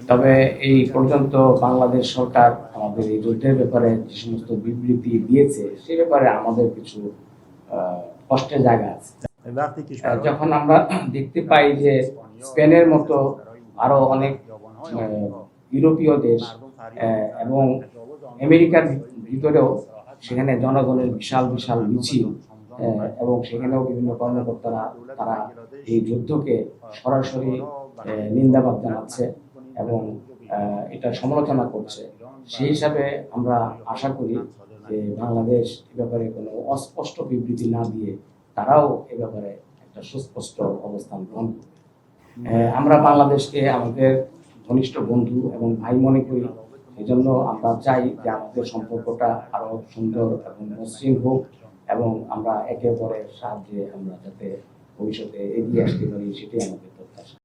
তবে এই পর্যন্ত বাংলাদেশ সরকার আমাদের এই যুদ্ধের ব্যাপারে যে সমস্ত বিবৃতি দিয়েছে সে ব্যাপারে আমাদের কিছু কষ্টের জায়গা আছে। যখন আমরা দেখতে পাই যে স্পেনের মতো আরো অনেক ইউরোপীয় দেশ এবং আমেরিকার ভিতরেও সেখানে জনগণের বিশাল বিশাল মিছিল এবং সেখানেও বিভিন্ন কর্মকর্তারা তারা এই যুদ্ধকে সরাসরি নিন্দাবাদ জানাচ্ছে এবং এটা সমালোচনা করছে। সেই হিসাবে আমরা আশা করি যে বাংলাদেশ এ ব্যাপারে কোনো অস্পষ্ট বিবৃতি না দিয়ে তারাও এ ব্যাপারে একটা সুস্পষ্ট অবস্থান গ্রহণ করবে। আমরা বাংলাদেশকে আমাদের ঘনিষ্ঠ বন্ধু এবং ভাই মনে করি, এই জন্য আমরা চাই যে আমাদের সম্পর্কটা আরো সুন্দর এবং মসৃণ হোক এবং আমরা একে অপরের সাহায্যে আমরা যাতে ভবিষ্যতে এগিয়ে আসতে পারি সেটাই আমাদের প্রত্যাশা।